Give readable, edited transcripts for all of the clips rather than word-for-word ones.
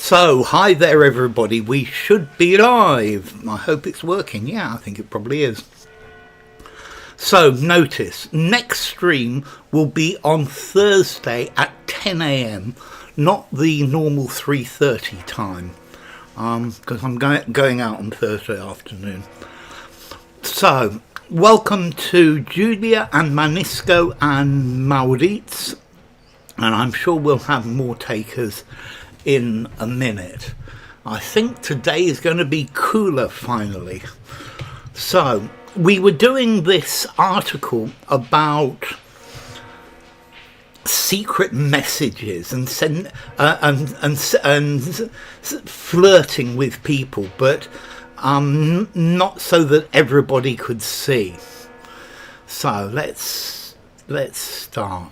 So, hi there everybody, we should be live. I hope it's working. Yeah, I think it probably is. So, notice, next stream will be on Thursday at 10 AM, not the normal 3:30 time, because I'm going out on Thursday afternoon. So, welcome to Julia and Manisco and Maurits, and I'm sure we'll have more takers in a minute. I think today is going to be cooler finally. So we were doing this article about secret messages and flirting with people, but not so that everybody could see. So let's start.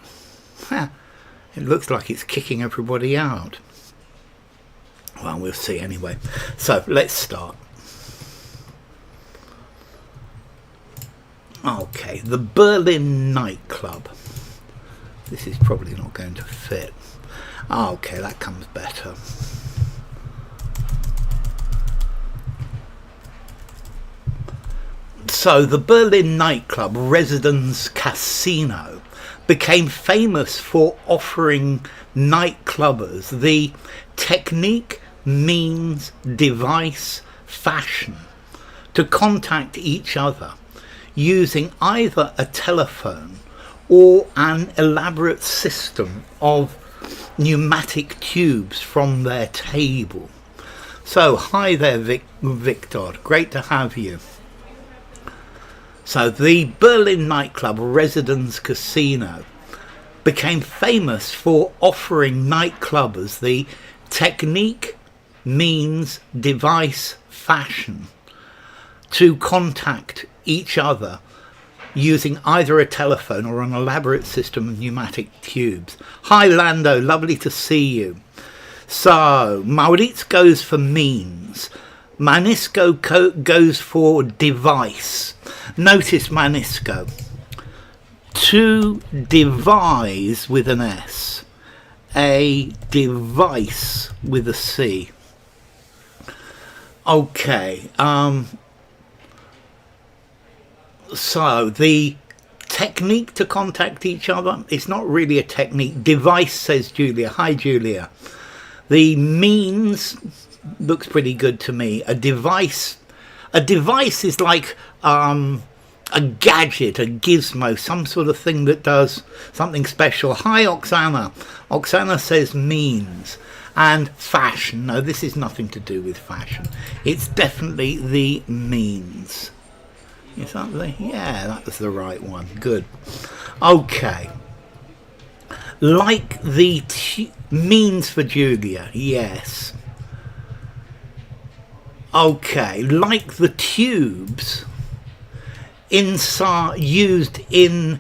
It looks like it's kicking everybody out. Well, we'll see anyway. So, let's start. Okay, the Berlin nightclub. This is probably not going to fit. Okay, that comes better. So, the Berlin nightclub Residenz-Casino became famous for offering nightclubbers the technique, means, device, fashion to contact each other using either a telephone or an elaborate system of pneumatic tubes from their table. So, hi there, Victor. Great to have you. So, the Berlin nightclub Residenz-Casino became famous for offering nightclubbers the technique, means, device, fashion to contact each other using either a telephone or an elaborate system of pneumatic tubes. Hi Lando, lovely to see you. So, Maurits goes for means. Manisco goes for device. Notice Manisco. To devise with an S. A device with a C. Okay, so the technique to contact each other, it's not really a technique. Device, says Julia. Hi, Julia. The means looks pretty good to me. A device is like a gadget, a gizmo, some sort of thing that does something special. Hi, Oksana. Oksana says means. And fashion. No, this is nothing to do with fashion. It's definitely the means. Is that the... Yeah, that was the right one. Good. Okay. Like the means for Julia. Yes. Okay. Like the tubes inside, used in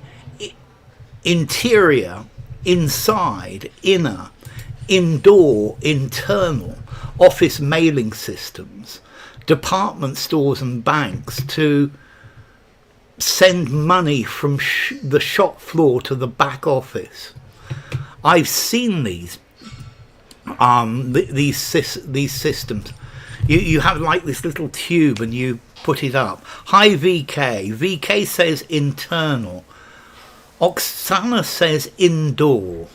interior, inside, inner, indoor, internal, office mailing systems, department stores and banks to send money from the shop floor to the back office. I've seen these systems. You have like this little tube and you put it up. Hi VK. VK says internal. Oksana says indoor.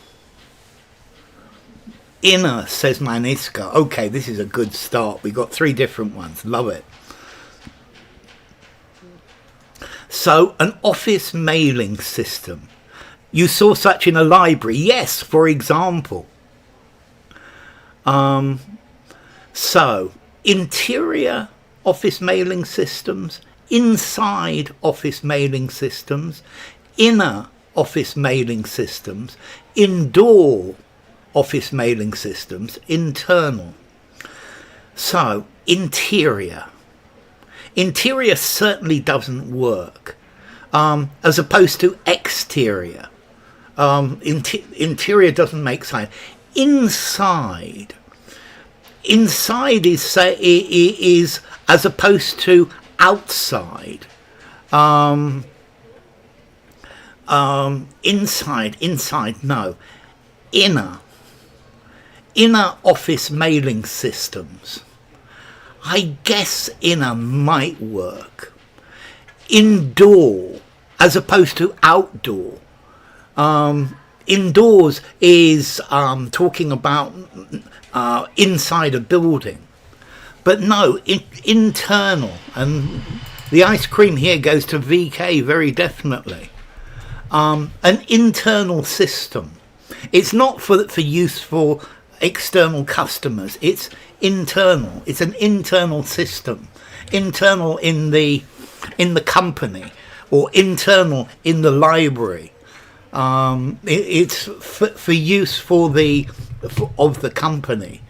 Inner, says Manisco. Okay, this is a good start. We got 3 different ones. Love it. So, an office mailing system. You saw such in a library. Yes, for example. So, interior office mailing systems, inside office mailing systems, inner office mailing systems, indoor office mailing systems, internal. So, interior. Interior certainly doesn't work, as opposed to exterior. Interior doesn't make sense. Inside. Inside is as opposed to outside. Inside, no. Inner. inner office mailing systems. I guess inner might work. Indoor as opposed to outdoor. Indoors is talking about inside a building. But no, internal. And the ice cream here goes to VK very definitely. An internal system. It's not for use for external customers. It's internal. It's an internal system. Internal in the company, or internal in the library. It's for use of the company.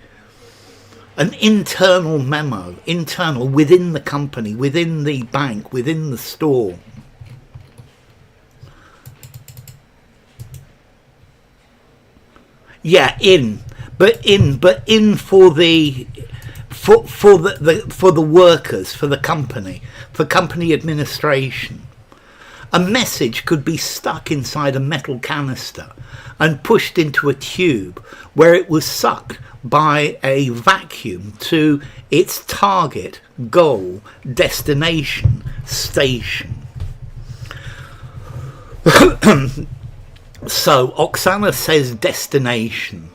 An internal memo, internal within the company, within the bank, within the store. Yeah, but in for the workers, for the company, for company administration. A message could be stuck inside a metal canister and pushed into a tube where it was sucked by a vacuum to its target, goal, destination, station. So Oksana says destination.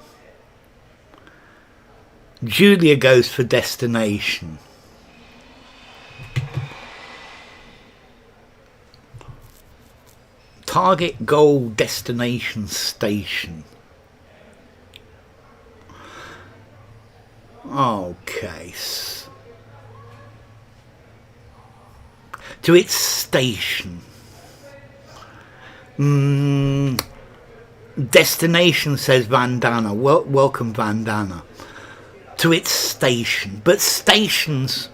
Julia goes for destination. Target, goal, destination, station. Okay. To its station. Destination, says Vandana. Welcome, Vandana. To its station. But stations,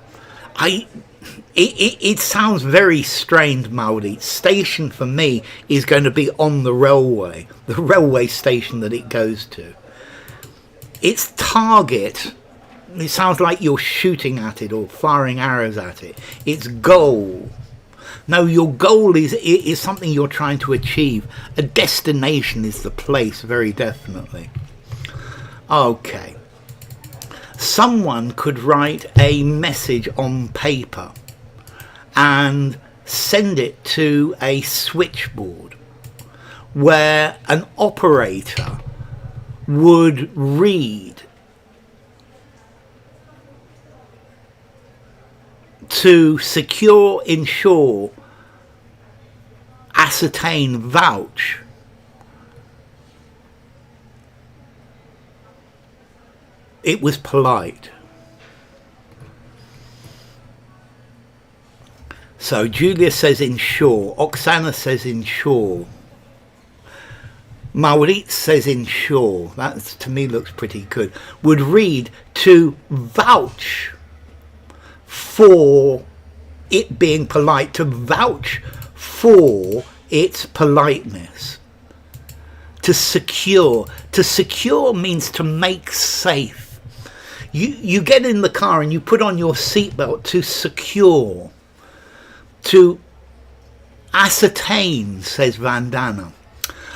it sounds very strange, Maudi. Station for me is going to be on the railway station that it goes to. Its target, it sounds like you're shooting at it or firing arrows at it. Its goal. No, your goal is something you're trying to achieve. A destination is the place, very definitely. Okay. Someone could write a message on paper and send it to a switchboard where an operator would read to secure, ensure, ascertain, vouch. It was polite. So Julia says ensure, Oksana says ensure, Maurit says ensure, that to me looks pretty good, would read to vouch for it being polite, to vouch for its politeness. To secure means to make safe. You get in the car and you put on your seatbelt to secure. To ascertain, says Vandana.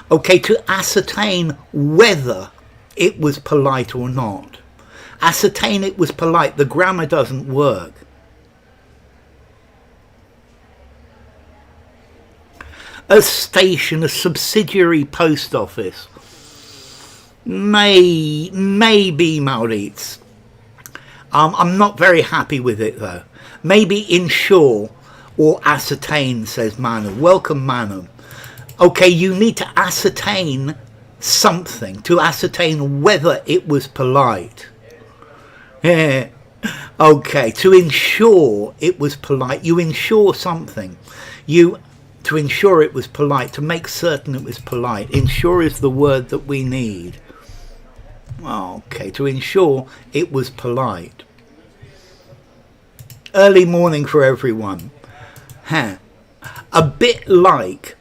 Okay, to ascertain whether it was polite or not. Ascertain it was polite. The grammar doesn't work. A station, a subsidiary post office. Maybe Maurits. I'm not very happy with it though. Maybe ensure or ascertain, says Manu. Welcome, Manu. Okay, you need to ascertain something, to ascertain whether it was polite. Yeah. Okay, to ensure it was polite. You ensure something. To ensure it was polite, to make certain it was polite. Ensure is the word that we need. Okay, to ensure it was polite. Early morning for everyone. A bit like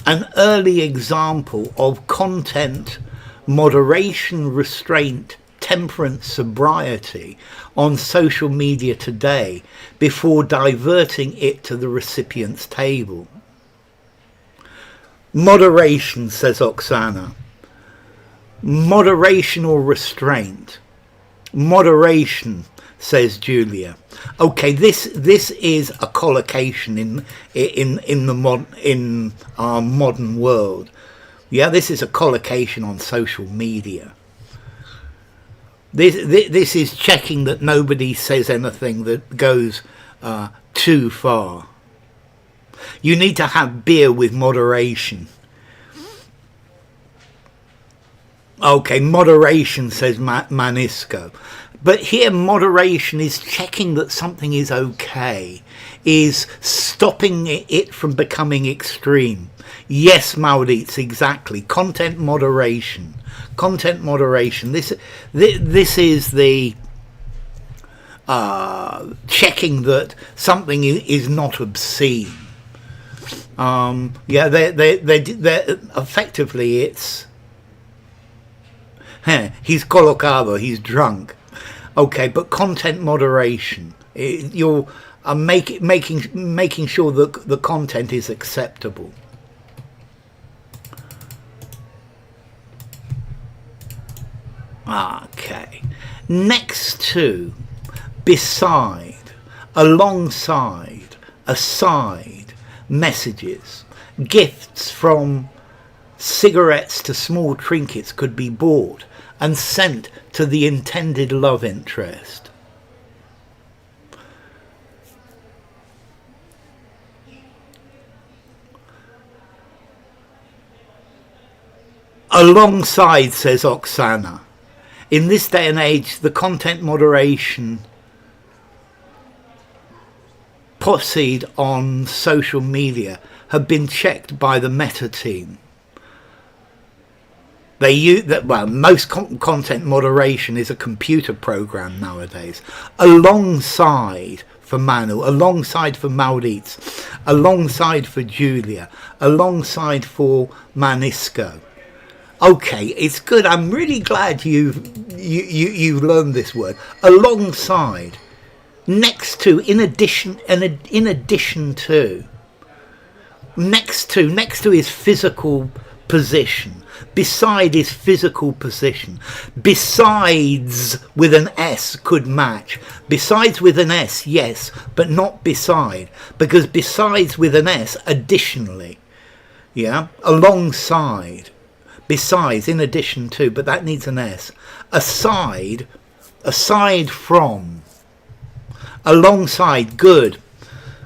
an early example of content moderation, restraint, temperance, sobriety on social media today before diverting it to the recipient's table. Moderation, says Oksana. Moderation or restraint? Moderation, says Julia. Okay, this is a collocation in our modern world. Yeah, this is a collocation on social media. This is checking that nobody says anything that goes too far. You need to have beer with moderation. Okay, moderation, says Manisco. But here moderation is checking that something is okay, is stopping it from becoming extreme. Yes, Maurits, exactly. Content moderation. Content moderation. This is the checking that something is not obscene. Yeah, they're effectively it's... He's colocado, he's drunk. Okay, but content moderation. You're making sure that the content is acceptable. Okay. Next to, beside, alongside, aside, messages, gifts from cigarettes to small trinkets could be bought and sent to the intended love interest. Alongside, says Oksana. In this day and age, the content moderation posseed on social media have been checked by the Meta team. They use that. Well, most content moderation is a computer program nowadays. Alongside for Manu, alongside for Maurits, alongside for Julia, alongside for Manisco. Okay, it's good. I'm really glad you learned this word. Alongside, next to, in addition, and in addition to. Next to is physical position. Beside is physical position. Besides with an S could match. Besides with an S, yes, but not beside. Because besides with an S, additionally. Yeah, alongside. Besides, in addition to, but that needs an S. Aside from. Alongside, good,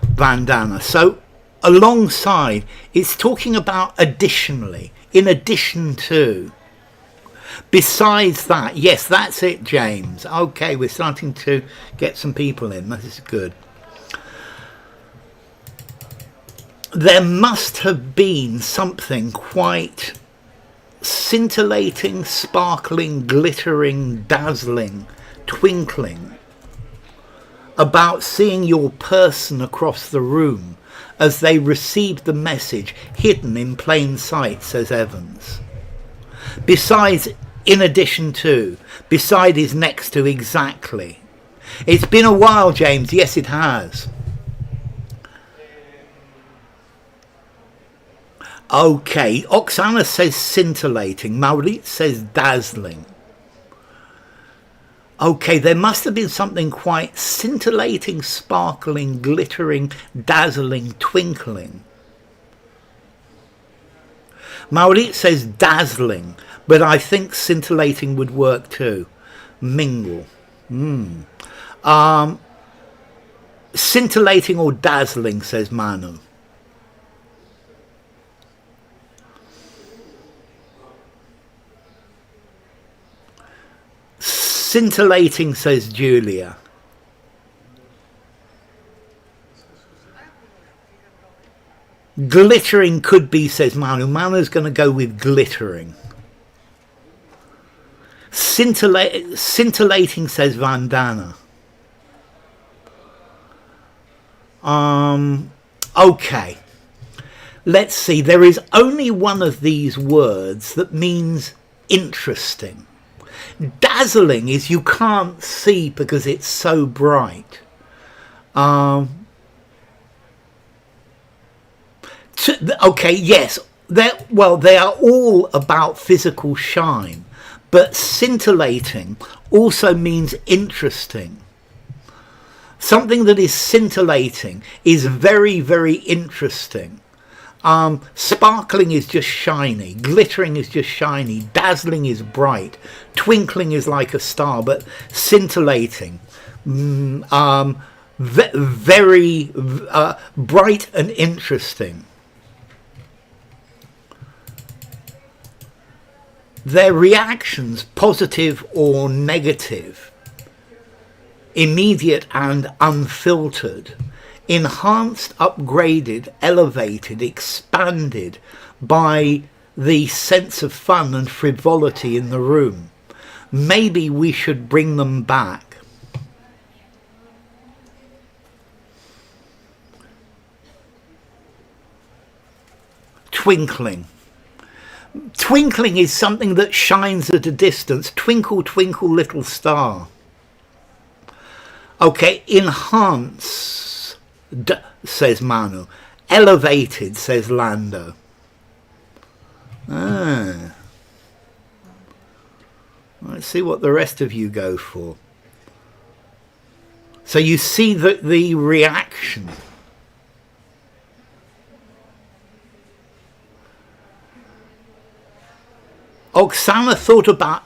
Vandana. So, alongside, it's talking about additionally. In addition to. Besides that, yes, that's it, James. Okay, we're starting to get some people in. That is good. There must have been something quite scintillating, sparkling, glittering, dazzling, twinkling about seeing your person across the room as they received the message hidden in plain sight, says Evans. Besides, in addition to, beside is next to, exactly. It's been a while, James. Yes, it has. Okay, Oksana says scintillating. Maurits says dazzling. Okay, there must have been something quite scintillating, sparkling, glittering, dazzling, twinkling. Maurits says dazzling, but I think scintillating would work too. Mingle. Scintillating or dazzling, says Manu. Scintillating, says Julia. Glittering could be, says Manu. Manu's going to go with glittering. Scintillating, says Vandana. Okay. Let's see. There is only one of these words that means interesting. Dazzling is you can't see because it's so bright. Okay, yes. They are all about physical shine. But scintillating also means interesting. Something that is scintillating is very, very interesting. Sparkling is just shiny. Glittering is just shiny. Dazzling is bright. Twinkling is like a star, but scintillating. Very bright and interesting. Their reactions, positive or negative, immediate and unfiltered, enhanced, upgraded, elevated, expanded by the sense of fun and frivolity in the room. Maybe we should bring them back. Twinkling. Twinkling is something that shines at a distance. Twinkle, twinkle, little star. Okay, enhance, says Manu. Elevated, says Lando. Let's see what the rest of you go for. So you see the reaction. Oksana thought about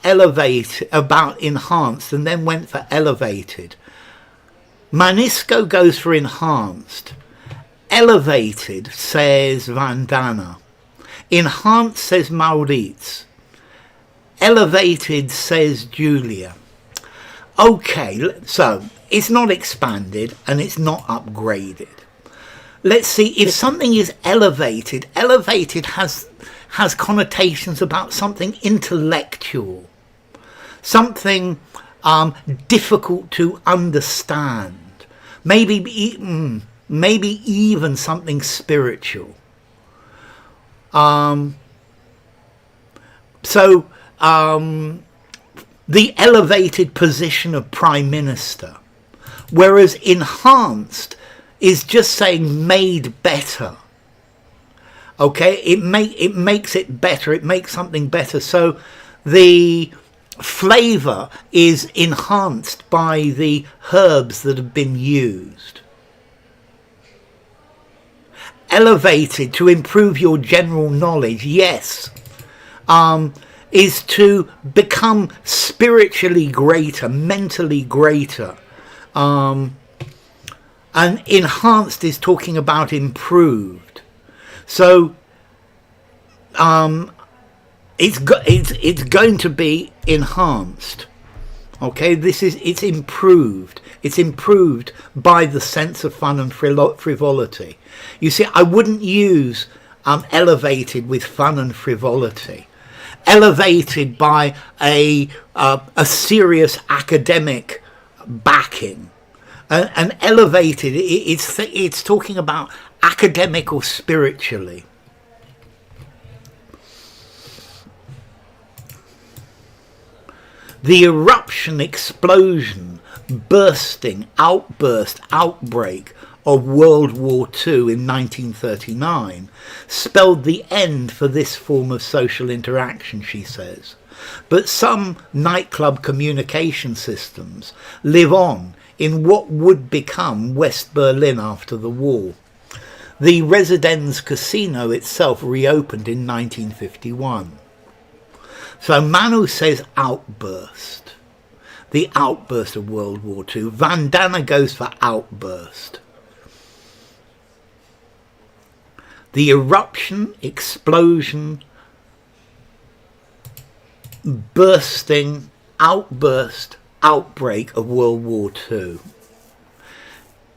enhanced and then went for elevated. Manisco goes for enhanced. Elevated, says Vandana. Enhanced, says Maurits. Elevated, says Julia. Okay, so it's not expanded and it's not upgraded. Let's see, if something is elevated, elevated has connotations about something intellectual, something difficult to understand, maybe even something spiritual. The elevated position of Prime Minister, whereas enhanced is just saying made better. Okay, it makes it better. It makes something better. So the flavour is enhanced by the herbs that have been used. Elevated, to improve your general knowledge, yes, is to become spiritually greater, mentally greater. And enhanced is talking about improved. So it's going to be enhanced. Okay, it's improved. It's improved by the sense of fun and frivolity. You see, I wouldn't use elevated with fun and frivolity. Elevated by a serious academic backing. And elevated, it's talking about academic or spiritually. The eruption, explosion, bursting, outburst, outbreak of World War II in 1939 spelled the end for this form of social interaction, she says. But some nightclub communication systems live on in what would become West Berlin after the war. The Residenz-Casino itself reopened in 1951. So Manu says outburst. The outburst of World War II. Vandana goes for outburst. The eruption, explosion, bursting, outburst, outbreak of World War II.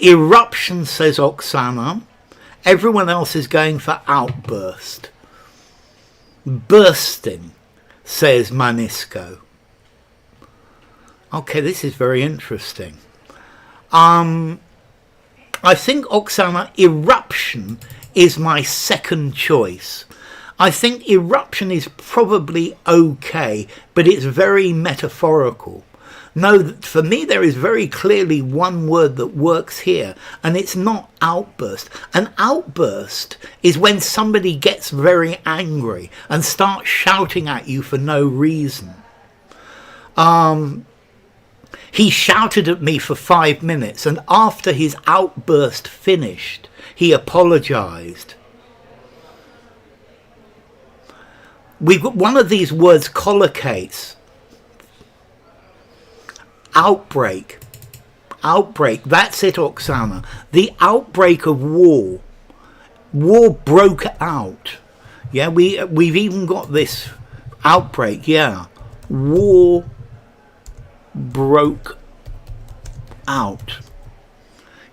Eruption, says Oksana. Everyone else is going for outburst. Bursting, says Manisco. Okay, this is very interesting. I think, Oksana, eruption is my second choice. I think eruption is probably okay, but it's very metaphorical. No, for me there is very clearly one word that works here, and it's not outburst. An outburst is when somebody gets very angry and starts shouting at you for no reason. He shouted at me for 5 minutes, and after his outburst finished, he apologized. We've got one of these words collocates. Outbreak. Outbreak. That's it, Oksana. The outbreak of war. War broke out. Yeah, we've even got this outbreak. Yeah. War broke out.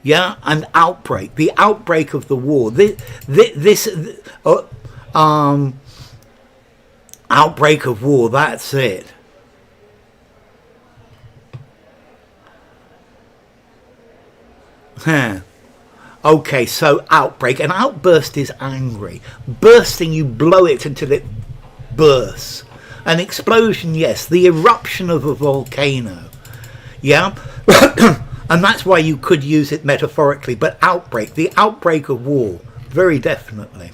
Yeah, an outbreak. The outbreak of the war. Outbreak of war. That's it. Okay, so outbreak. An outburst is angry. Bursting, you blow it until it bursts. An explosion, yes. The eruption of a volcano. Yeah? And that's why you could use it metaphorically. But outbreak, the outbreak of war, very definitely.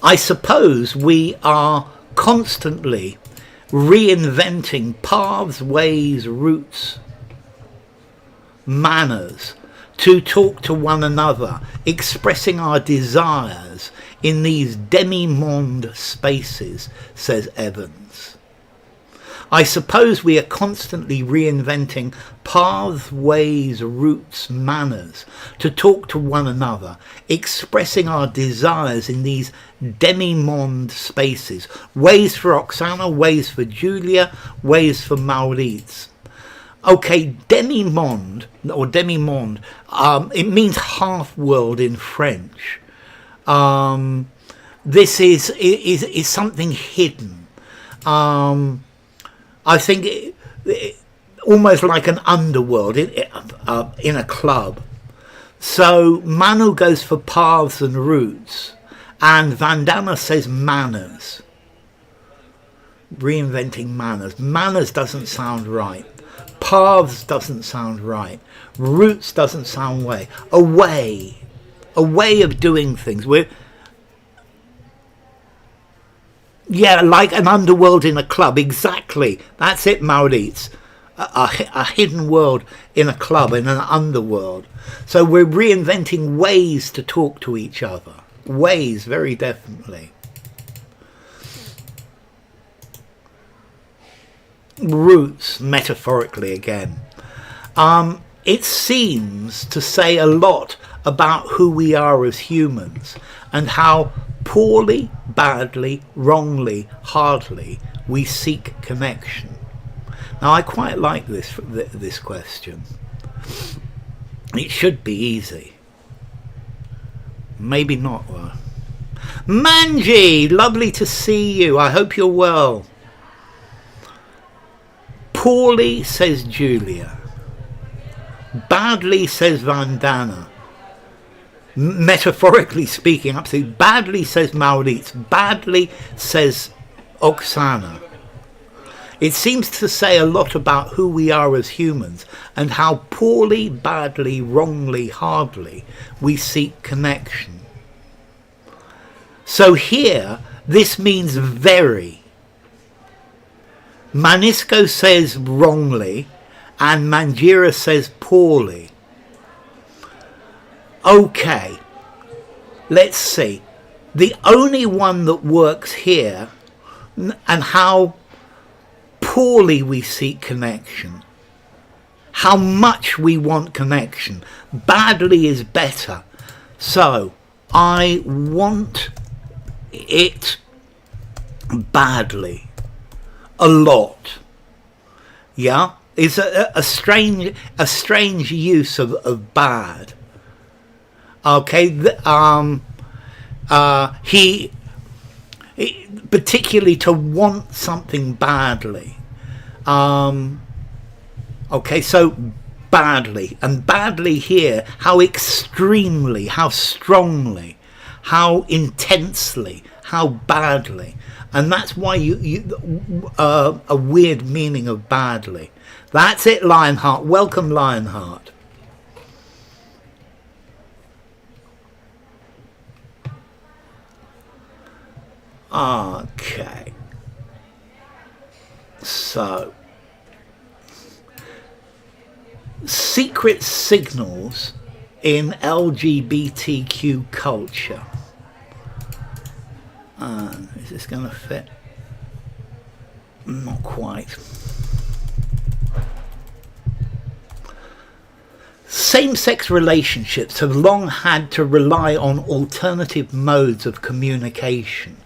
I suppose we are constantly reinventing paths, ways, routes, manners to talk to one another, expressing our desires in these demi-monde spaces, says Evans. I suppose we are constantly reinventing paths, ways, routes, manners to talk to one another, expressing our desires in these demi-monde spaces. Ways for Oksana, ways for Julia, ways for Maurits. Okay, demi-monde, or demi-monde, it means half-world in French. This is something hidden. I think almost like an underworld in a club. So Manu goes for paths and routes, and Vandana says manners. Reinventing manners. Manners doesn't sound right. Paths doesn't sound right. Routes doesn't sound right. A way of doing things. Yeah, like an underworld in a club. Exactly. That's it, Maurits. A hidden world in a club, in an underworld. So we're reinventing ways to talk to each other. Ways, very definitely. Roots, metaphorically again. It seems to say a lot about who we are as humans and how poorly, badly, wrongly, hardly we seek connection. Now, I quite like this question. It should be easy. Maybe not, though. Manji, lovely to see you. I hope you're well. Poorly, says Julia. Badly, says Vandana. Metaphorically speaking, absolutely. Badly, says Maurits. Badly, says Oksana. It seems to say a lot about who we are as humans and how poorly, badly, wrongly, hardly we seek connection. So here, this means very. Manisco says wrongly and Manjira says poorly. Okay, let's see. The only one that works here and how poorly we seek connection, how much we want connection. Badly is better. So I want it badly. A lot. Yeah, it's a strange use of bad. Okay, he particularly to want something badly. Okay, so badly, and badly here, how extremely, how strongly, how intensely, how badly. And that's why a weird meaning of badly. That's it, Lionheart. Welcome, Lionheart. Okay. So, secret signals in LGBTQ culture. Is this going to fit? Not quite. Same-sex relationships have long had to rely on alternative modes of communication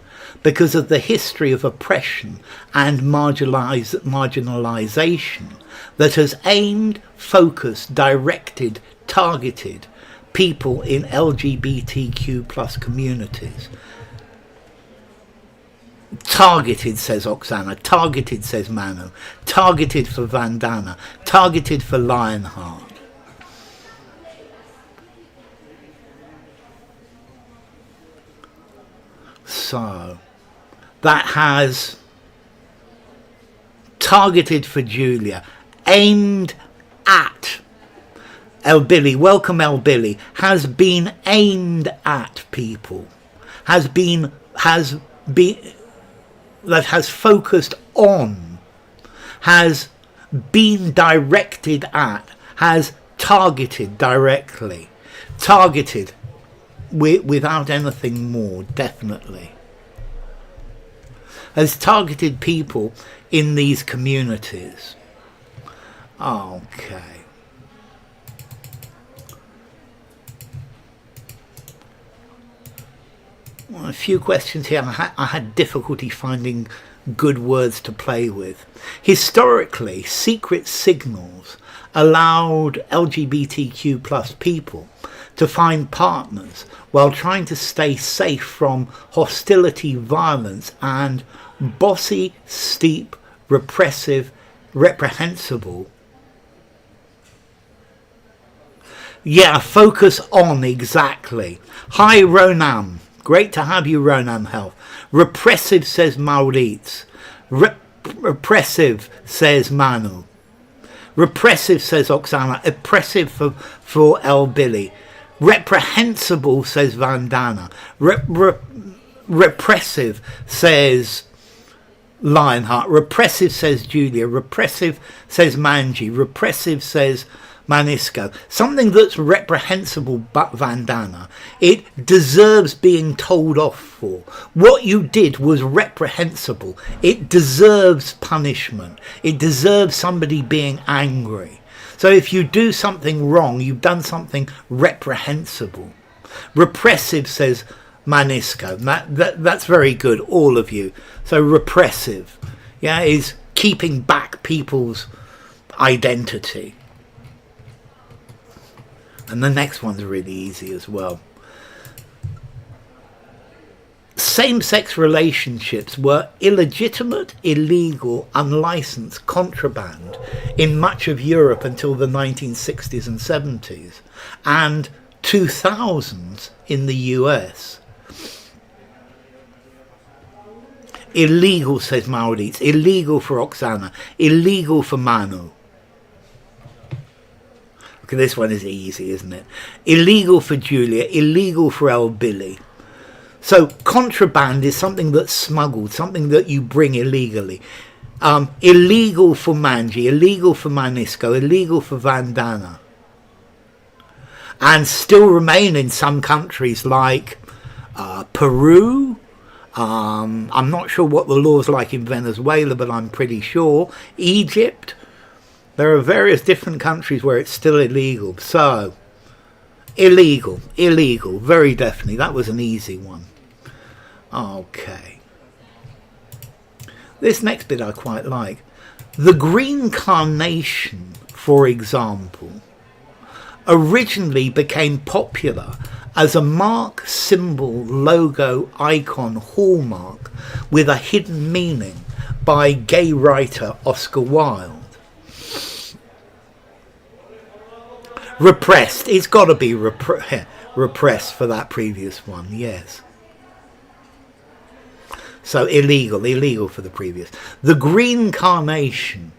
because of the history of oppression and marginalisation that has aimed, focused, directed, targeted people in LGBTQ+ communities. Targeted, says Oksana. Targeted, says Manu. Targeted for Vandana. Targeted for Lionheart. So, that has targeted for Julia, aimed at El Billy. Welcome, El Billy. Has been aimed at people. Has been that has focused on, has been directed at, has targeted directly. Targeted without anything more, definitely. Has targeted people in these communities. Okay. Well, a few questions here. I had difficulty finding good words to play with. Historically, secret signals allowed LGBTQ+ people to find partners while trying to stay safe from hostility, violence, and bossy, steep, repressive, reprehensible. Yeah, focus on, exactly. Hi, Ronam. Great to have you, Ronam Health. Repressive, says Maurits. Repressive, says Manu. Repressive, says Oksana. Oppressive for El Billy. Reprehensible, says Vandana. Repressive, says Lionheart. Repressive, says Julia. Repressive, says Manji. Repressive, says Manisco. Something that's reprehensible but Vandana. It deserves being told off for. What you did was reprehensible. It deserves punishment. It deserves somebody being angry. So if you do something wrong, you've done something reprehensible. Repressive, says Manisco. That's very good, all of you. So repressive, yeah, is keeping back people's identity. And the next one's really easy as well. Same-sex relationships were illegitimate, illegal, unlicensed contraband in much of Europe until the 1960s and 70s, and 2000s in the US. Illegal, says Maurits. Illegal for Oksana. Illegal for Manu. Okay, this one is easy, isn't it? Illegal for Julia. Illegal for El Billy. So contraband is something that's smuggled, something that you bring illegally. Illegal for Manji, illegal for Manisco, illegal for Vandana. And still remain in some countries like Peru. I'm not sure what the law's like in Venezuela, but I'm pretty sure. Egypt. There are various different countries where it's still illegal. So, illegal, very definitely. That was an easy one. Okay. This next bit I quite like. The green carnation, for example, originally became popular as a mark, symbol, logo, icon, hallmark with a hidden meaning by gay writer Oscar Wilde. Repressed. It's got to be repressed for that previous one, yes. So illegal for the previous. The green carnation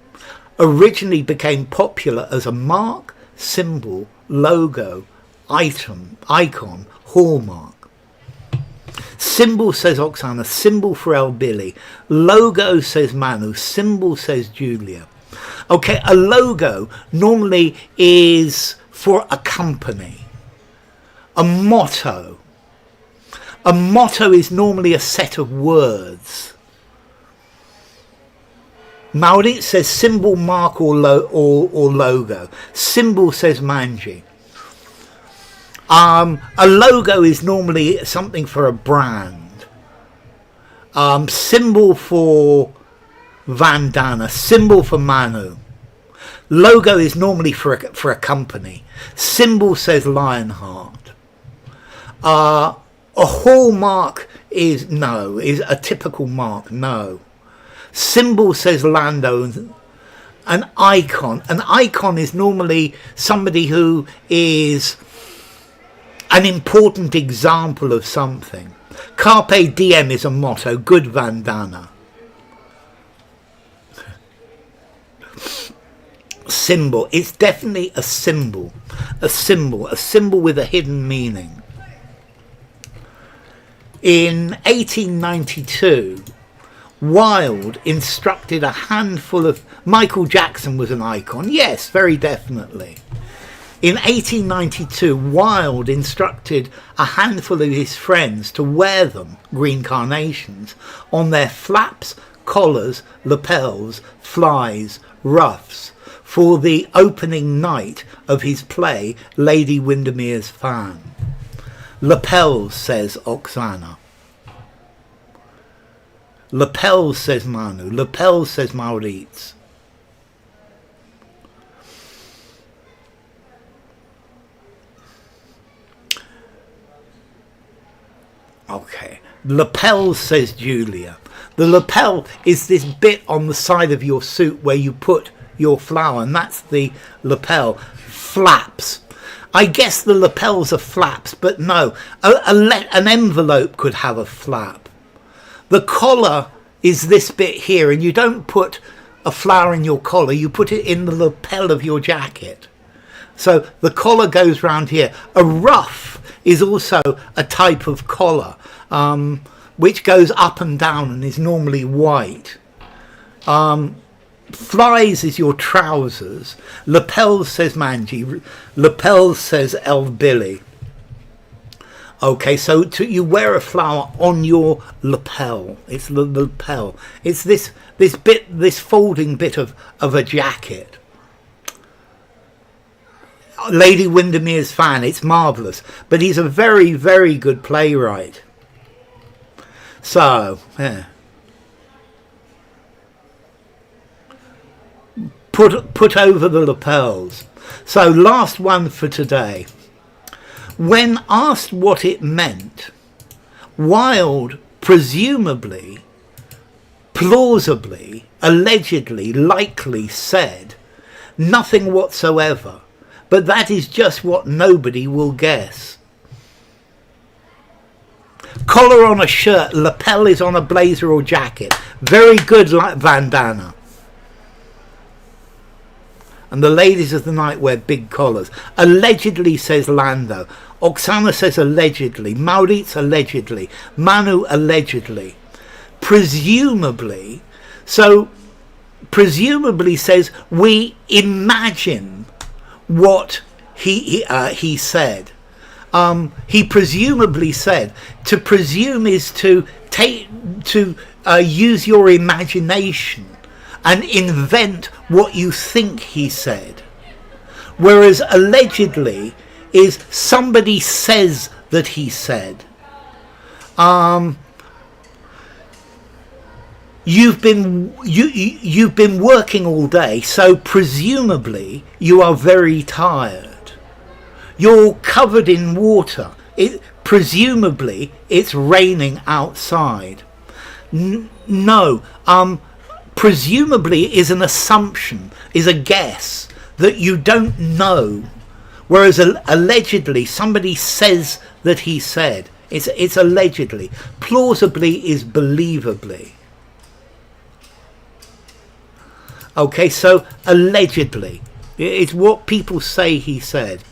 originally became popular as a mark, symbol, logo, icon, hallmark. Symbol says Oksana. Symbol for El Billy. Logo says Manu. Symbol says Julia. Okay, a logo normally is for a company. A motto. A motto is normally a set of words. Maurit says symbol, mark, or logo. Symbol says Manji. A logo is normally something for a brand. Symbol for Vandana. Symbol for Manu. Logo is normally for a company. Symbol says Lionheart. A hallmark is a typical mark. No. Symbol says Lando. An icon. An icon is normally somebody who is an important example of something. Carpe diem is a motto. Good Vandana. Symbol. It's definitely a symbol. A symbol. A symbol with a hidden meaning. In 1892, Wilde instructed a handful of... Michael Jackson was an icon. Yes, very definitely. In 1892, Wilde instructed a handful of his friends to wear them, green carnations, on their flaps, collars, lapels, flies, ruffs, for the opening night of his play, Lady Windermere's Fan. Lapels, says Oksana. Lapels, says Manu. Lapels, says Maurits. Okay. Lapel, says Julia. The lapel is this bit on the side of your suit where you put your flower, and that's the lapel. Flaps. I guess the lapels are flaps, but no. An envelope could have a flap. The collar is this bit here, and you don't put a flower in your collar, you put it in the lapel of your jacket. So the collar goes round here. A ruff is also a type of collar, which goes up and down and is normally white. Flies is your trousers. Lapels, says Manji. Lapels, says El Billy. Okay, so you wear a flower on your lapel. It's the lapel. It's this folding bit of a jacket. Lady Windermere's Fan. It's marvellous, but he's a very, very good playwright. So, yeah. Put over the lapels. So, last one for today. When asked what it meant, Wilde presumably, plausibly, allegedly, likely said, nothing whatsoever, but that is just what nobody will guess. Collar on a shirt, lapel is on a blazer or jacket. Very good, like Vandana. And the ladies of the night wear big collars. Allegedly, says Lando. Oksana says allegedly. Maurits allegedly. Manu allegedly. Presumably. So, presumably says we imagine what he said. He presumably said. To presume is to use your imagination and invent what you think he said. Whereas allegedly is somebody says that he said. You've been working all day, so presumably you are very tired. You're covered in water. Presumably it's raining outside. No. Presumably is an assumption, is a guess that you don't know, whereas allegedly somebody says that he said. It's allegedly. Plausibly is believably. Okay, so allegedly, it's what people say he said.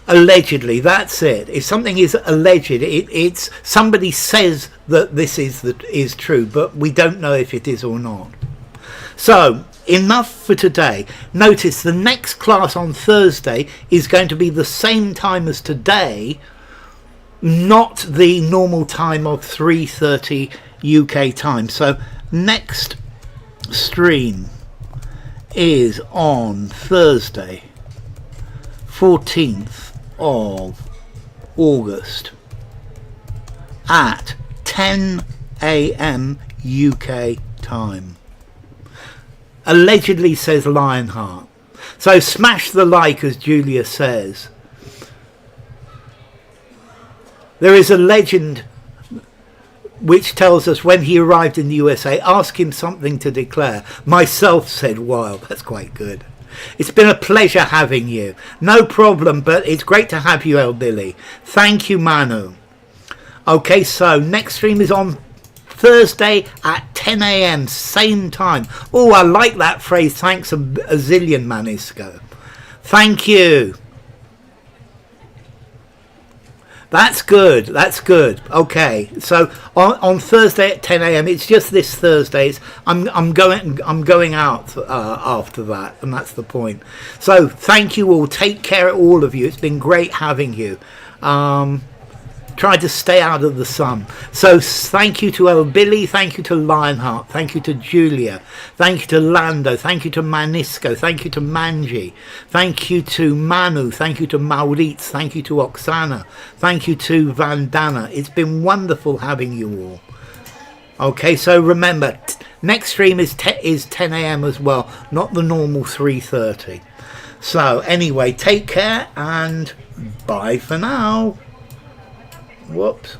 Allegedly, that's it. If something is alleged, it's somebody says that this is true, but we don't know if it is or not. So, enough for today. Notice the next class on Thursday is going to be the same time as today, not the normal time of 3:30 UK time. So, next stream is on Thursday, 14th of August at 10 a.m. UK time. Allegedly, says Lionheart. So smash the like, as Julia says. There is a legend which tells us when he arrived in the USA, ask him something to declare. Myself, said Wild. That's quite good. It's been a pleasure having you. No problem, but it's great to have you, El Billy. Thank you, Manu. Okay, so next stream is on Thursday at 10 a.m. same time. Oh, I like that phrase. Thanks a zillion, Manisco. Thank you. That's good. That's good. Okay, so on Thursday at 10 a.m. It's just this Thursday. I'm going out after that, and that's the point. So thank you all. Take care, all of you. It's been great having you. Try to stay out of the sun. So thank you to El Billy, thank you to Lionheart, thank you to Julia, thank you to Lando, thank you to Manisco, thank you to Manji, thank you to Manu, thank you to Maurits, thank you to Oksana, thank you to Vandana. It's been wonderful having you all. Okay, so remember, next stream is 10 a.m. as well, not the normal 3:30. So anyway, take care and bye for now. Whoops.